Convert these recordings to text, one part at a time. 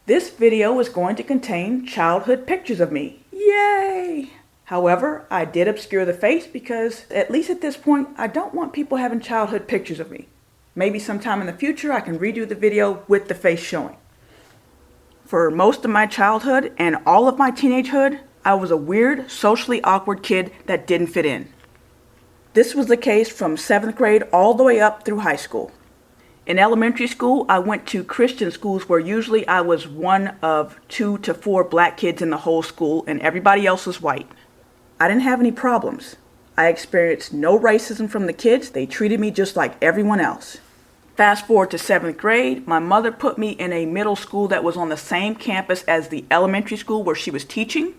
This video is going to contain childhood pictures of me. Yay! However, I did obscure the face because, at least at this point, I don't want people having childhood pictures of me. Maybe sometime in the future I can redo the video with the face showing. For most of my childhood and all of my teenagehood, I was a weird, socially awkward kid that didn't fit in. This was the case from 7th grade all the way up through high school. In elementary school, I went to Christian schools where usually I was one of 2 to 4 black kids in the whole school and everybody else was white. I didn't have any problems. I experienced no racism from the kids. They treated me just like everyone else. Fast forward to 7th grade, my mother put me in a middle school that was on the same campus as the elementary school where she was teaching.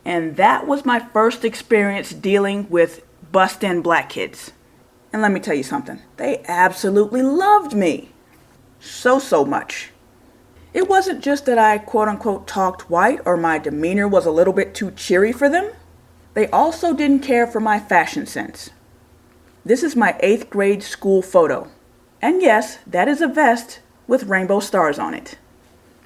And that was my first experience dealing with bussed-in black kids. And let me tell you something, they absolutely loved me. So much. It wasn't just that I quote-unquote talked white or my demeanor was a little bit too cheery for them. They also didn't care for my fashion sense. This is my 8th grade school photo. And yes, that is a vest with rainbow stars on it.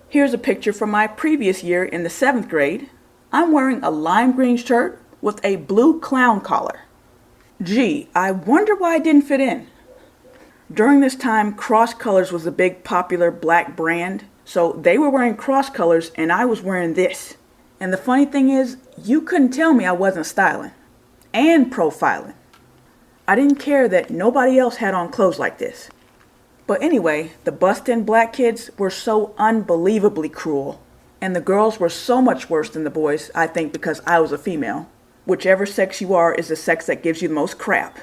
Here's a picture from my previous year in the 7th grade. I'm wearing a lime green shirt with a blue clown collar. Gee, I wonder why I didn't fit in. During this time, Cross Colors was a big popular black brand, so they were wearing cross colors and I was wearing this. And the funny thing is, you couldn't tell me I wasn't styling and profiling. I didn't care that nobody else had on clothes like this. But anyway, the bussed-in black kids were so unbelievably cruel, and the girls were so much worse than the boys, I think because I was a female. Whichever sex you are is the sex that gives you the most crap.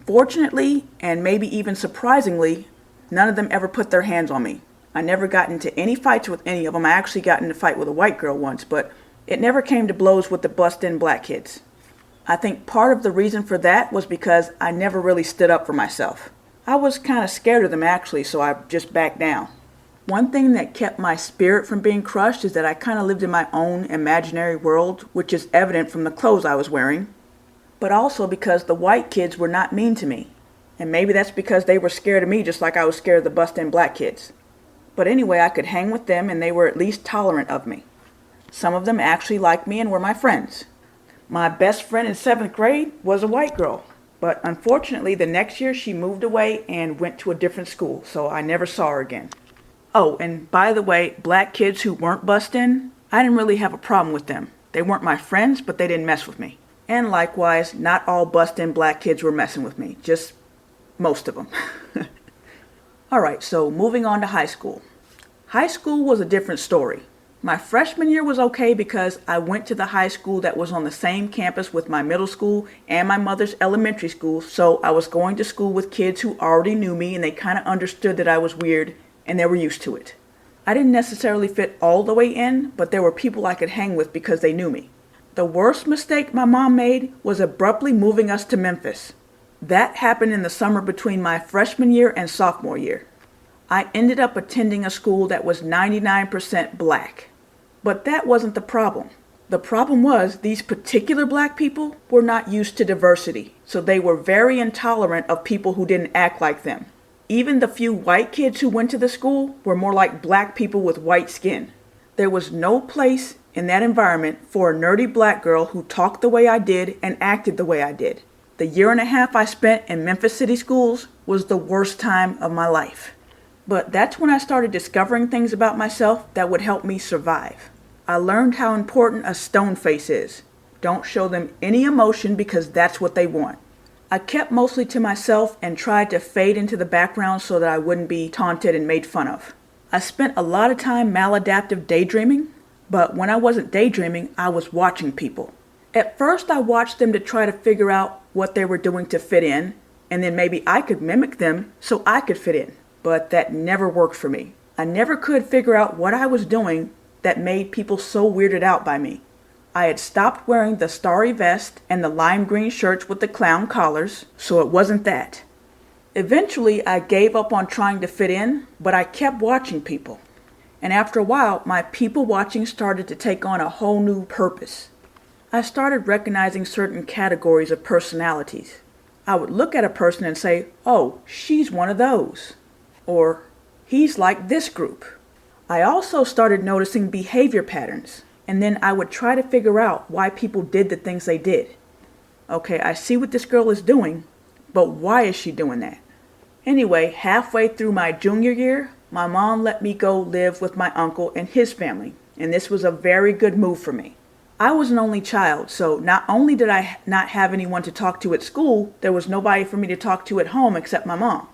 Fortunately, and maybe even surprisingly, none of them ever put their hands on me. I never got into any fights with any of them. I actually got in a fight with a white girl once, but it never came to blows with the bussed-in black kids. I think part of the reason for that was because I never really stood up for myself. I was kind of scared of them actually, so I just backed down. One thing that kept my spirit from being crushed is that I kind of lived in my own imaginary world, which is evident from the clothes I was wearing, but also because the white kids were not mean to me. And maybe that's because they were scared of me just like I was scared of the bussed-in black kids. But anyway, I could hang with them and they were at least tolerant of me. Some of them actually liked me and were my friends. My best friend in 7th grade was a white girl, but unfortunately the next year she moved away and went to a different school, so I never saw her again. Oh, and by the way, black kids who weren't bussed in, I didn't really have a problem with them. They weren't my friends, but they didn't mess with me. And likewise, not all bussed in black kids were messing with me, just most of them. Alright, so moving on to high school. High school was a different story. My freshman year was okay because I went to the high school that was on the same campus with my middle school and my mother's elementary school, so I was going to school with kids who already knew me and they kind of understood that I was weird and they were used to it. I didn't necessarily fit all the way in, but there were people I could hang with because they knew me. The worst mistake my mom made was abruptly moving us to Memphis. That happened in the summer between my freshman year and sophomore year. I ended up attending a school that was 99% black. But that wasn't the problem. The problem was these particular black people were not used to diversity, so they were very intolerant of people who didn't act like them. Even the few white kids who went to the school were more like black people with white skin. There was no place in that environment for a nerdy black girl who talked the way I did and acted the way I did. The year and a half I spent in Memphis City schools was the worst time of my life. But that's when I started discovering things about myself that would help me survive. I learned how important a stone face is. Don't show them any emotion because that's what they want. I kept mostly to myself and tried to fade into the background so that I wouldn't be taunted and made fun of. I spent a lot of time maladaptive daydreaming, but when I wasn't daydreaming, I was watching people. At first, I watched them to try to figure out what they were doing to fit in, and then maybe I could mimic them so I could fit in. But that never worked for me. I never could figure out what I was doing that made people so weirded out by me. I had stopped wearing the starry vest and the lime green shirts with the clown collars, so it wasn't that. Eventually, I gave up on trying to fit in, but I kept watching people. And after a while, my people watching started to take on a whole new purpose. I started recognizing certain categories of personalities. I would look at a person and say, oh, she's one of those. Or, he's like this group. I also started noticing behavior patterns, and then I would try to figure out why people did the things they did. Okay, I see what this girl is doing, but why is she doing that? Anyway, halfway through my junior year, my mom let me go live with my uncle and his family, and this was a very good move for me. I was an only child, so not only did I not have anyone to talk to at school, there was nobody for me to talk to at home except my mom.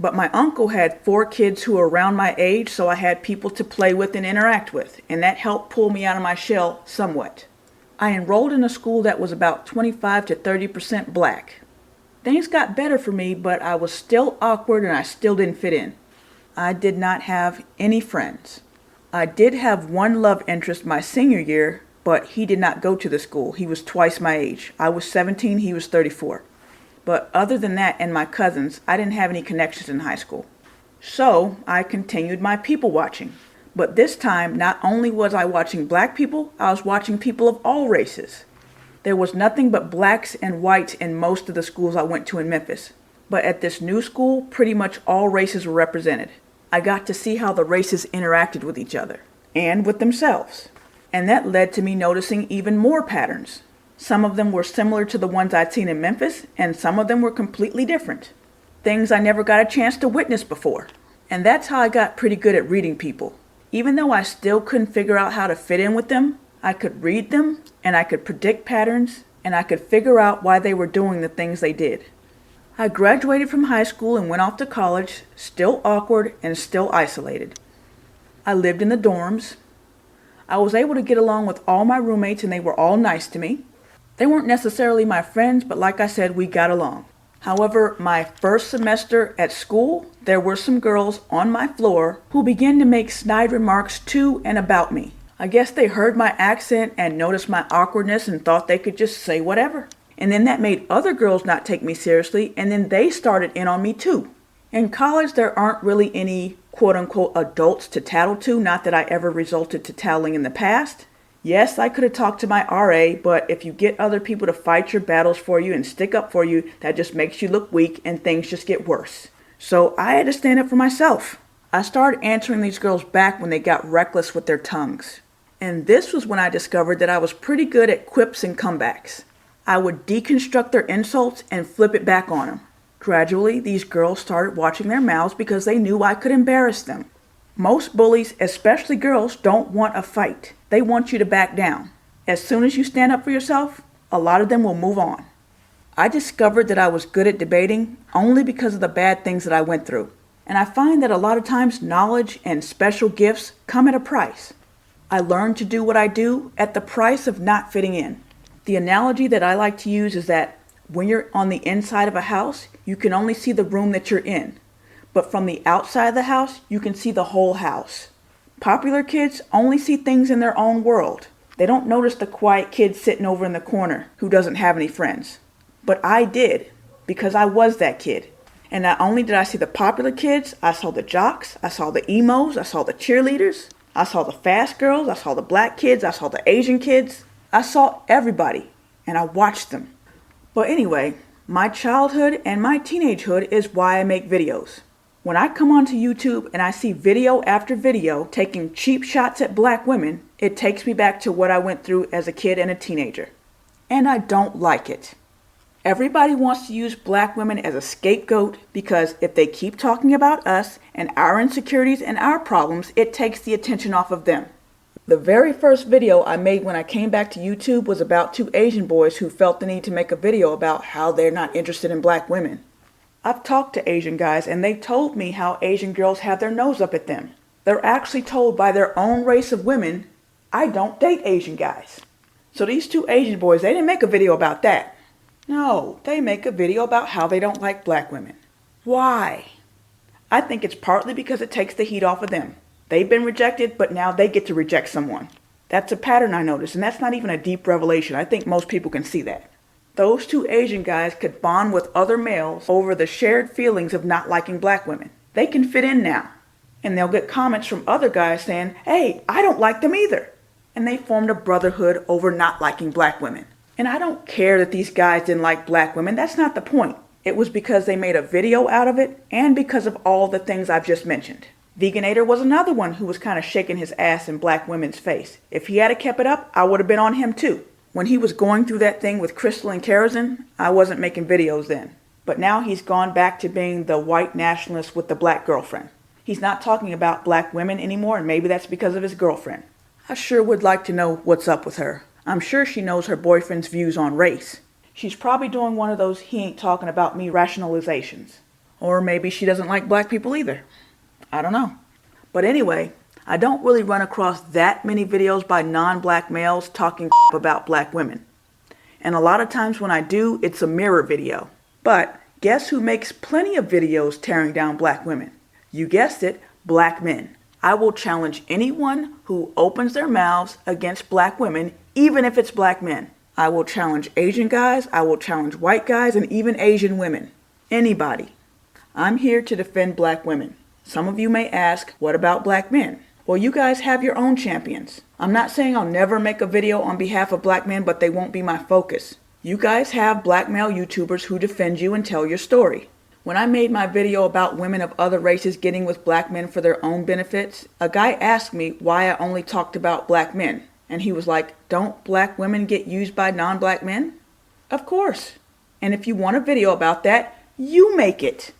But my uncle had 4 kids who were around my age, so I had people to play with and interact with, and that helped pull me out of my shell somewhat. I enrolled in a school that was about 25 to 30% black. Things got better for me, but I was still awkward and I still didn't fit in. I did not have any friends. I did have one love interest my senior year, but he did not go to the school. He was twice my age. I was 17, he was 34. But other than that and my cousins, I didn't have any connections in high school. So I continued my people watching. But this time, not only was I watching black people, I was watching people of all races. There was nothing but blacks and whites in most of the schools I went to in Memphis. But at this new school, pretty much all races were represented. I got to see how the races interacted with each other and with themselves. And that led to me noticing even more patterns. Some of them were similar to the ones I'd seen in Memphis, and some of them were completely different. Things I never got a chance to witness before. And that's how I got pretty good at reading people. Even though I still couldn't figure out how to fit in with them, I could read them, and I could predict patterns, and I could figure out why they were doing the things they did. I graduated from high school and went off to college, still awkward and still isolated. I lived in the dorms. I was able to get along with all my roommates and they were all nice to me. They weren't necessarily my friends, but like I said, we got along. However, my first semester at school, there were some girls on my floor who began to make snide remarks to and about me. I guess they heard my accent and noticed my awkwardness and thought they could just say whatever. And then that made other girls not take me seriously, and then they started in on me too. In college, there aren't really any quote-unquote adults to tattle to, not that I ever resulted to tattling in the past. Yes, I could have talked to my RA, but if you get other people to fight your battles for you and stick up for you, that just makes you look weak and things just get worse. So I had to stand up for myself. I started answering these girls back when they got reckless with their tongues. And this was when I discovered that I was pretty good at quips and comebacks. I would deconstruct their insults and flip it back on them. Gradually, these girls started watching their mouths because they knew I could embarrass them. Most bullies, especially girls, don't want a fight. They want you to back down. As soon as you stand up for yourself, a lot of them will move on. I discovered that I was good at debating only because of the bad things that I went through. And I find that a lot of times knowledge and special gifts come at a price. I learned to do what I do at the price of not fitting in. The analogy that I like to use is that when you're on the inside of a house, you can only see the room that you're in. But from the outside of the house, you can see the whole house. Popular kids only see things in their own world. They don't notice the quiet kid sitting over in the corner who doesn't have any friends. But I did, because I was that kid. And not only did I see the popular kids, I saw the jocks, I saw the emos, I saw the cheerleaders, I saw the fast girls, I saw the black kids, I saw the Asian kids. I saw everybody, and I watched them. But anyway, my childhood and my teenagehood is why I make videos. When I come onto YouTube and I see video after video taking cheap shots at black women, it takes me back to what I went through as a kid and a teenager. And I don't like it. Everybody wants to use black women as a scapegoat because if they keep talking about us and our insecurities and our problems, it takes the attention off of them. The very first video I made when I came back to YouTube was about 2 Asian boys who felt the need to make a video about how they're not interested in black women. I've talked to Asian guys and they told me how Asian girls have their nose up at them. They're actually told by their own race of women, I don't date Asian guys. So these 2 Asian boys, they didn't make a video about that. No, they make a video about how they don't like black women. Why? I think it's partly because it takes the heat off of them. They've been rejected, but now they get to reject someone. That's a pattern I noticed, and that's not even a deep revelation. I think most people can see that. Those 2 Asian guys could bond with other males over the shared feelings of not liking black women. They can fit in now. And they'll get comments from other guys saying, hey, I don't like them either. And they formed a brotherhood over not liking black women. And I don't care that these guys didn't like black women. That's not the point. It was because they made a video out of it and because of all the things I've just mentioned. Veganator was another one who was kind of shaking his ass in black women's face. If he had kept it up, I would have been on him too. When he was going through that thing with Crystal and Kerosene, I wasn't making videos then. But now he's gone back to being the white nationalist with the black girlfriend. He's not talking about black women anymore, and maybe that's because of his girlfriend. I sure would like to know what's up with her. I'm sure she knows her boyfriend's views on race. She's probably doing one of those he ain't talking about me rationalizations. Or maybe she doesn't like black people either. I don't know. But anyway, I don't really run across that many videos by non-black males talking about black women. And a lot of times when I do, it's a mirror video. But guess who makes plenty of videos tearing down black women? You guessed it, black men. I will challenge anyone who opens their mouths against black women, even if it's black men. I will challenge Asian guys, I will challenge white guys, and even Asian women. Anybody. I'm here to defend black women. Some of you may ask, what about black men? Well, you guys have your own champions. I'm not saying I'll never make a video on behalf of black men, but they won't be my focus. You guys have black male YouTubers who defend you and tell your story. When I made my video about women of other races getting with black men for their own benefits, a guy asked me why I only talked about black men. And he was like, don't black women get used by non-black men? Of course. And if you want a video about that, you make it.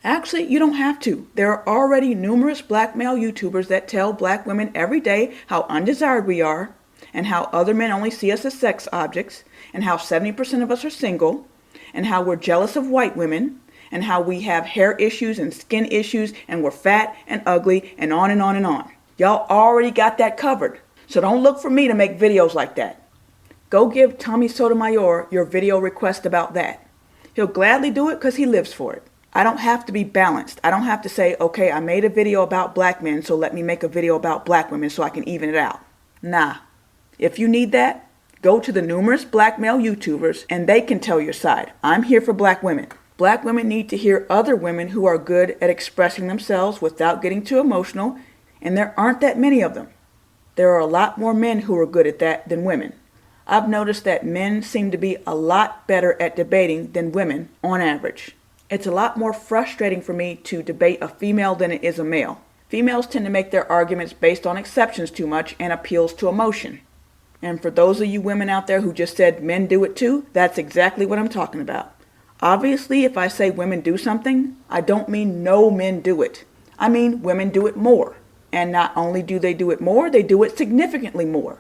Actually, you don't have to. There are already numerous black male YouTubers that tell black women every day how undesired we are, and how other men only see us as sex objects, and how 70% of us are single, and how we're jealous of white women, and how we have hair issues and skin issues, and we're fat and ugly, and on and on and on. Y'all already got that covered. So don't look for me to make videos like that. Go give Tommy Sotomayor your video request about that. He'll gladly do it because he lives for it. I don't have to be balanced. I don't have to say, okay, I made a video about black men, so let me make a video about black women so I can even it out. Nah. If you need that, go to the numerous black male YouTubers and they can tell your side. I'm here for black women. Black women need to hear other women who are good at expressing themselves without getting too emotional, and there aren't that many of them. There are a lot more men who are good at that than women. I've noticed that men seem to be a lot better at debating than women on average. It's a lot more frustrating for me to debate a female than it is a male. Females tend to make their arguments based on exceptions too much and appeals to emotion. And for those of you women out there who just said men do it too, that's exactly what I'm talking about. Obviously, if I say women do something, I don't mean no men do it. I mean women do it more. And not only do they do it more, they do it significantly more.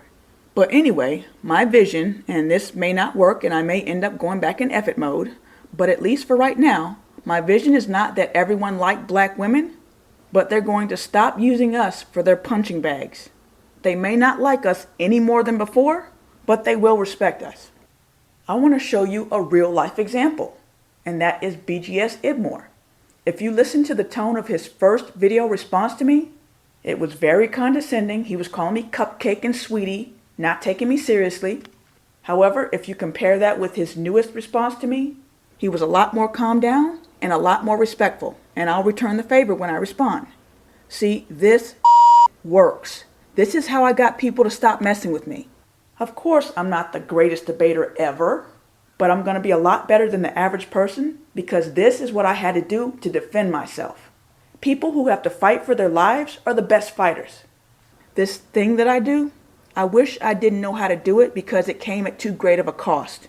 But anyway, my vision, and this may not work and I may end up going back in effort mode, but at least for right now, my vision is not that everyone like black women, but they're going to stop using us for their punching bags. They may not like us any more than before, but they will respect us. I want to show you a real life example, and that is BGS Idmore. If you listen to the tone of his first video response to me, it was very condescending. He was calling me cupcake and sweetie, not taking me seriously. However, if you compare that with his newest response to me, he was a lot more calmed down and a lot more respectful, and I'll return the favor when I respond. See, this works. This is how I got people to stop messing with me. Of course, I'm not the greatest debater ever, but I'm going to be a lot better than the average person because this is what I had to do to defend myself. People who have to fight for their lives are the best fighters. This thing that I do, I wish I didn't know how to do it because it came at too great of a cost.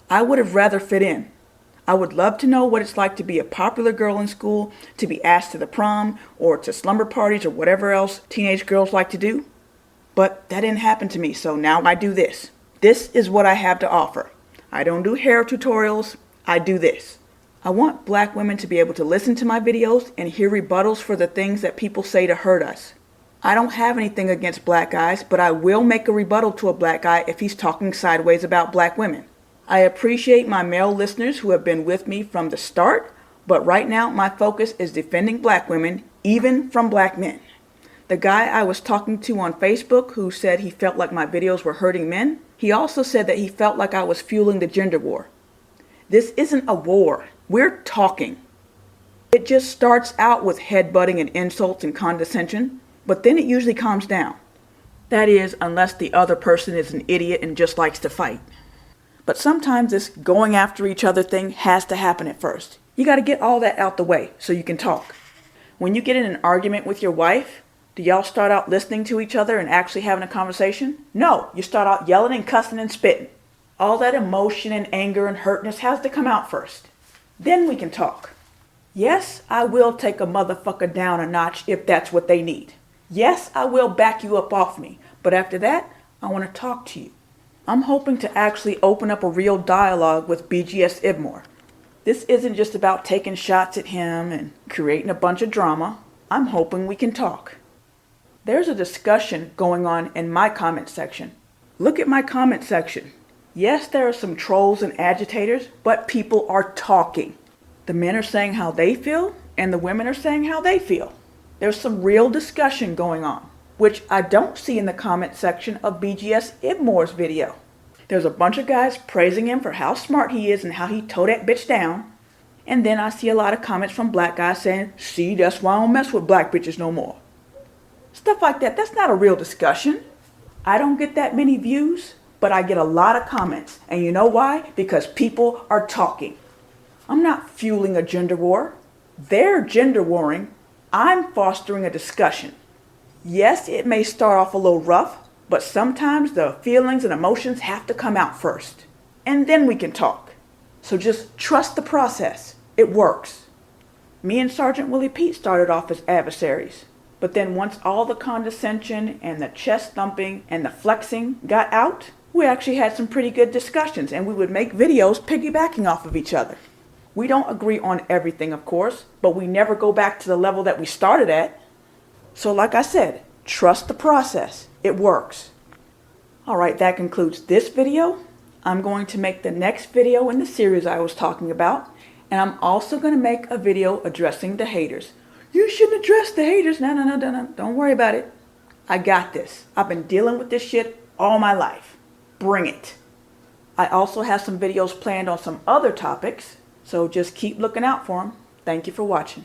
I would have rather fit in. I would love to know what it's like to be a popular girl in school, to be asked to the prom or to slumber parties or whatever else teenage girls like to do. But that didn't happen to me, so now I do this. This is what I have to offer. I don't do hair tutorials, I do this. I want black women to be able to listen to my videos and hear rebuttals for the things that people say to hurt us. I don't have anything against black guys, but I will make a rebuttal to a black guy if he's talking sideways about black women. I appreciate my male listeners who have been with me from the start, but right now my focus is defending black women, even from black men. The guy I was talking to on Facebook who said he felt like my videos were hurting men, he also said that he felt like I was fueling the gender war. This isn't a war. We're talking. It just starts out with headbutting and insults and condescension, but then it usually calms down. That is, unless the other person is an idiot and just likes to fight. But sometimes this going after each other thing has to happen at first. You got to get all that out the way so you can talk. When you get in an argument with your wife, do y'all start out listening to each other and actually having a conversation? No, you start out yelling and cussing and spitting. All that emotion and anger and hurtness has to come out first. Then we can talk. Yes, I will take a motherfucker down a notch if that's what they need. Yes, I will back you up off me. But after that, I want to talk to you. I'm hoping to actually open up a real dialogue with BGS Ibmore. This isn't just about taking shots at him and creating a bunch of drama. I'm hoping we can talk. There's a discussion going on in my comment section. Look at my comment section. Yes, there are some trolls and agitators, but people are talking. The men are saying how they feel, and the women are saying how they feel. There's some real discussion going on, which I don't see in the comment section of BGS Ibmore's video. There's a bunch of guys praising him for how smart he is and how he tore that bitch down. And then I see a lot of comments from black guys saying, see, that's why I don't mess with black bitches no more. Stuff like that, that's not a real discussion. I don't get that many views, but I get a lot of comments. And you know why? Because people are talking. I'm not fueling a gender war. They're gender warring. I'm fostering a discussion. Yes, it may start off a little rough, but sometimes the feelings and emotions have to come out first. And then we can talk. So just trust the process. It works. Me and Sergeant Willie Pete started off as adversaries. But then once all the condescension and the chest thumping and the flexing got out, we actually had some pretty good discussions and we would make videos piggybacking off of each other. We don't agree on everything, of course, but we never go back to the level that we started at. So like I said, trust the process. It works. Alright, that concludes this video. I'm going to make the next video in the series I was talking about, and I'm also going to make a video addressing the haters. You shouldn't address the haters. No. Don't worry about it. I got this. I've been dealing with this shit all my life. Bring it. I also have some videos planned on some other topics, so just keep looking out for them. Thank you for watching.